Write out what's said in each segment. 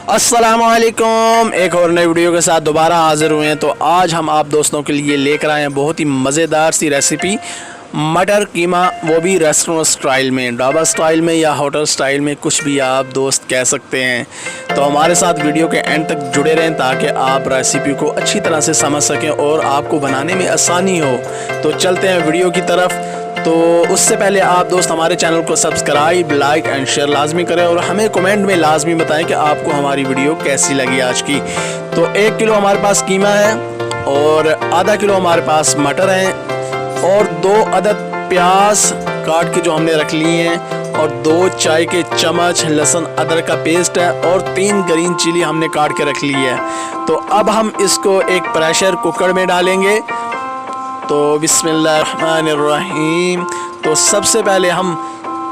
अस्सलामुअलैकुम, एक और नई वीडियो के साथ दोबारा हाज़िर हुए हैं। तो आज हम आप दोस्तों के लिए लेकर आए हैं बहुत ही मज़ेदार सी रेसिपी मटर कीमा, वो भी रेस्टोरेंट स्टाइल में, ढाबा स्टाइल में या होटल स्टाइल में, कुछ भी आप दोस्त कह सकते हैं। तो हमारे साथ वीडियो के एंड तक जुड़े रहें ताकि आप रेसिपी को अच्छी तरह से समझ सकें और आपको बनाने में आसानी हो। तो चलते हैं वीडियो की तरफ। तो उससे पहले आप दोस्त हमारे चैनल को सब्सक्राइब, लाइक एंड शेयर लाजमी करें और हमें कमेंट में लाजमी बताएं कि आपको हमारी वीडियो कैसी लगी आज की। तो 1 किलो हमारे पास कीमा है और आधा किलो हमारे पास मटर हैं और 2 अदद प्याज काट के जो हमने रख लिए हैं और 2 चाय के चम्मच लहसुन अदरक का पेस्ट है और 3 ग्रीन चिली हमने काट के रख ली है। तो अब हम इसको एक प्रेशर कुकर में डालेंगे। तो बिस्मिल्लाहिर्रहमानिर्रहीम। तो सबसे पहले हम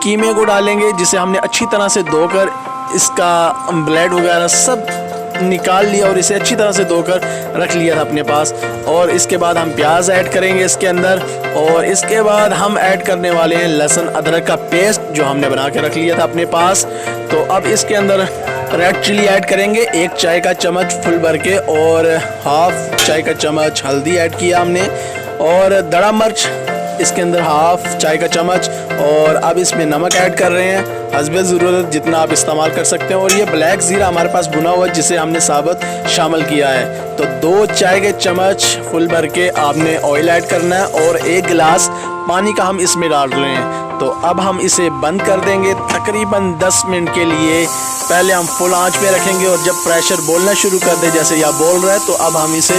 कीमे को डालेंगे जिसे हमने अच्छी तरह से धोकर इसका ब्लड वगैरह सब निकाल लिया और इसे अच्छी तरह से धोकर रख लिया था अपने पास। और इसके बाद हम प्याज ऐड करेंगे इसके अंदर और इसके बाद हम ऐड करने वाले हैं लहसुन अदरक का पेस्ट जो हमने बना के रख लिया था अपने पास। तो अब इसके अंदर रेड चिली ऐड करेंगे 1 चाय का चम्मच फुल भर के और हाफ चाय का चम्मच हल्दी ऐड किया हमने और दड़ा मिर्च इसके अंदर हाफ चाय का चम्मच। और अब इसमें नमक ऐड कर रहे हैं हस्बे ज़रूरत, जितना आप इस्तेमाल कर सकते हैं। और ये ब्लैक ज़ीरा हमारे पास भुना हुआ जिसे हमने साबुत शामिल किया है। तो 2 चाय के चम्मच फुल भर के आपने ऑयल ऐड करना है और 1 गिलास पानी का हम इसमें डाल रहे हैं। तो अब हम इसे बंद कर देंगे तकरीबन 10 मिनट के लिए। पहले हम फुल आंच पे रखेंगे और जब प्रेशर बोलना शुरू कर दे जैसे यह बोल रहा है तो अब हम इसे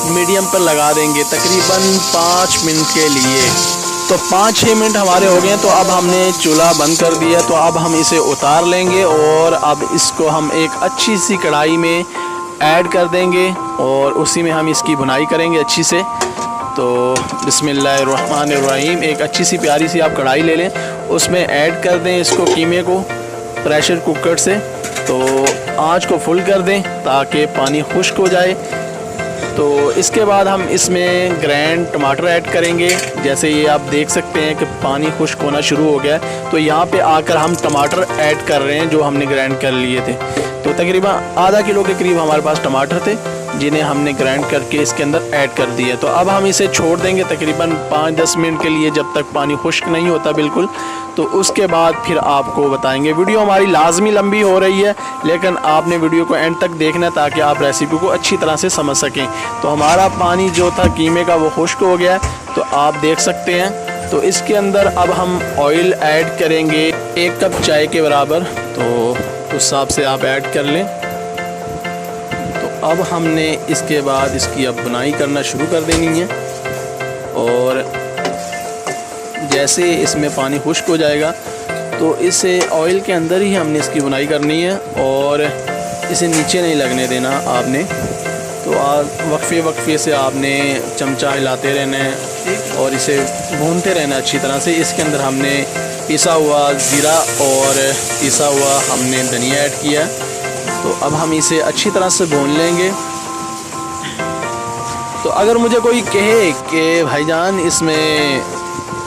मीडियम पर लगा देंगे तकरीबन 5 मिनट के लिए। तो 5-6 मिनट हमारे हो गए। तो अब हमने चूल्हा बंद कर दिया। तो अब हम इसे उतार लेंगे और अब इसको हम एक अच्छी सी कढ़ाई में ऐड कर देंगे और उसी में हम इसकी भुनाई करेंगे अच्छी से। तो बिस्मिल्लाहिर्रहमानिर्रहीम, एक अच्छी सी प्यारी सी आप कढ़ाई ले लें, उसमें ऐड कर दें इसको कीमे को प्रेशर कुकर से। तो आंच को फुल कर दें ताकि पानी खुश्क हो जाए। तो इसके बाद हम इसमें ग्रैंड टमाटर ऐड करेंगे। जैसे ये आप देख सकते हैं कि पानी खुश्क होना शुरू हो गया है। तो यहाँ पे आकर हम टमाटर ऐड कर रहे हैं जो हमने ग्राइंड कर लिए थे। तो तकरीबन आधा किलो के करीब हमारे पास टमाटर थे जिन्हें हमने ग्राइंड करके इसके अंदर ऐड कर दिया। तो अब हम इसे छोड़ देंगे तकरीबन 5-10 मिनट के लिए जब तक पानी खुश्क नहीं होता बिल्कुल। तो उसके बाद फिर आपको बताएंगे। वीडियो हमारी लाजमी लंबी हो रही है लेकिन आपने वीडियो को एंड तक देखना ताकि आप रेसिपी को अच्छी तरह से समझ सकें। तो हमारा पानी जो था कीमे का वो खुश्क हो गया तो आप देख सकते हैं। तो इसके अंदर अब हम ऑयल ऐड करेंगे 1 कप चाय के बराबर। तो उस हिसाब से आप ऐड कर लें। तो अब हमने इसके बाद इसकी अब बुनाई करना शुरू कर देनी है और जैसे इसमें पानी खुश्क हो जाएगा तो इसे ऑयल के अंदर ही हमने इसकी बुनाई करनी है और इसे नीचे नहीं लगने देना आपने। तो वक्फे से आपने चमचा हिलाते रहना है और इसे भूनते रहना अच्छी तरह से। इसके अंदर हमने पिसा हुआ ज़ीरा और पिसा हुआ हमने धनिया ऐड किया। तो अब हम इसे अच्छी तरह से भून लेंगे। तो अगर मुझे कोई कहे कि भाईजान इसमें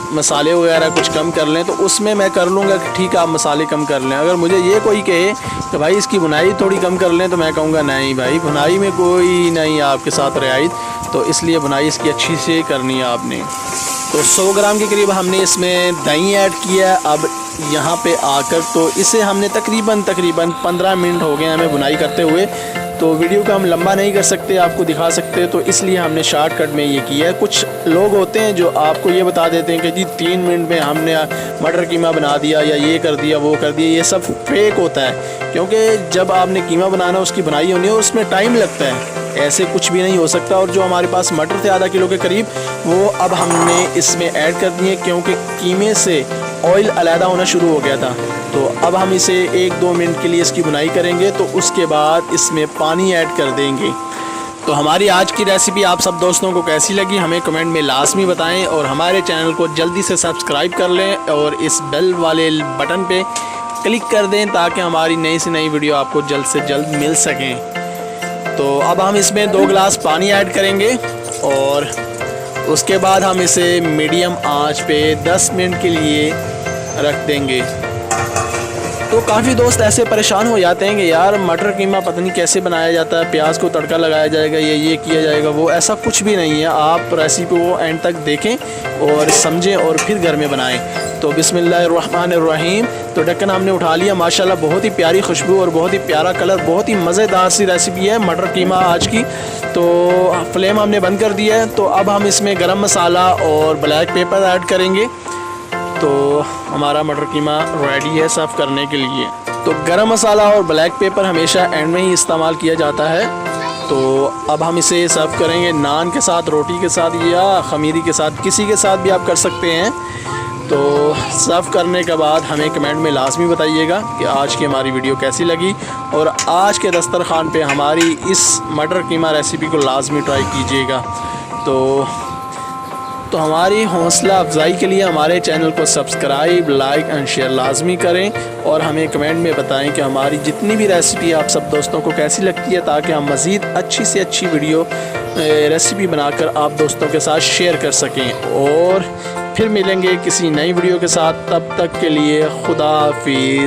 मसाले वगैरह कुछ कम कर लें तो उसमें मैं कर लूँगा कि ठीक है आप मसाले कम कर लें। अगर मुझे ये कोई कहे कि भाई इसकी बुनाई थोड़ी कम कर लें तो मैं कहूँगा नहीं भाई, बुनाई में कोई नहीं आपके साथ रियायत। तो इसलिए बुनाई इसकी अच्छी से करनी है आपने। तो 100 ग्राम के करीब हमने इसमें दही ऐड किया। अब यहाँ पे आकर तो इसे हमने तकरीबन 15 मिनट हो गए हमें बुनाई करते हुए। तो वीडियो को हम लंबा नहीं कर सकते, आपको दिखा सकते, तो इसलिए हमने शॉर्टकट में ये किया है। कुछ लोग होते हैं जो आपको ये बता देते हैं कि जी 3 मिनट में हमने मटर कीमा बना दिया या ये कर दिया वो कर दिया। ये सब फेक होता है क्योंकि जब आपने कीमा बनाना उसकी बनाई होनी है उसमें टाइम लगता है, ऐसे कुछ भी नहीं हो सकता। और जो हमारे पास मटर थे आधा किलो के करीब वो अब हमने इसमें ऐड कर दिए क्योंकि कीमे से ऑयल अलहदा होना शुरू हो गया था। तो अब हम इसे 1-2 मिनट के लिए इसकी बुनाई करेंगे। तो उसके बाद इसमें पानी ऐड कर देंगे। तो हमारी आज की रेसिपी आप सब दोस्तों को कैसी लगी हमें कमेंट में लाजमी बताएं और हमारे चैनल को जल्दी से सब्सक्राइब कर लें और इस बेल वाले बटन पे क्लिक कर दें ताकि हमारी नई से नई वीडियो आपको जल्द से जल्द मिल सकें। तो अब हम इसमें 2 गिलास पानी ऐड करेंगे और उसके बाद हम इसे मीडियम आंच पे 10 मिनट के लिए रख देंगे। तो काफ़ी दोस्त ऐसे परेशान हो जाते हैं कि यार मटर कीमा पता नहीं कैसे बनाया जाता है, प्याज को तड़का लगाया जाएगा, ये किया जाएगा, वो ऐसा कुछ भी नहीं है। आप रेसिपी को एंड तक देखें और समझें और फिर घर में बनाएं। तो बिस्मिल्लाहिर्रहमानिर्रहीम। तो ढक्कन हमने उठा लिया, माशाल्लाह बहुत ही प्यारी खुशबू और बहुत ही प्यारा कलर, बहुत ही मज़ेदार सी रेसिपी है मटर कीमा आज की। तो फ्लेम हमने बंद कर दिया है। तो अब हम इसमें गरम मसाला और ब्लैक पेपर ऐड करेंगे। तो हमारा मटर कीमा रेडी है सर्व करने के लिए। तो गरम मसाला और ब्लैक पेपर हमेशा एंड में ही इस्तेमाल किया जाता है। तो अब हम इसे सर्व करेंगे नान के साथ, रोटी के साथ या खमीरी के साथ, किसी के साथ भी आप कर सकते हैं। तो सर्व करने के बाद हमें कमेंट में लाजमी बताइएगा कि आज की हमारी वीडियो कैसी लगी, और आज के दस्तरखान पे हमारी इस मटर कीमा रेसिपी को लाजमी ट्राई कीजिएगा। तो हमारी हौसला अफजाई के लिए हमारे चैनल को सब्सक्राइब, लाइक एंड शेयर लाजमी करें, और हमें कमेंट में बताएं कि हमारी जितनी भी रेसिपी आप सब दोस्तों को कैसी लगती है, ताकि हम मज़ीद अच्छी से अच्छी वीडियो रेसिपी बनाकर आप दोस्तों के साथ शेयर कर सकें। और फिर मिलेंगे किसी नई वीडियो के साथ, तब तक के लिए खुदा हाफिज़।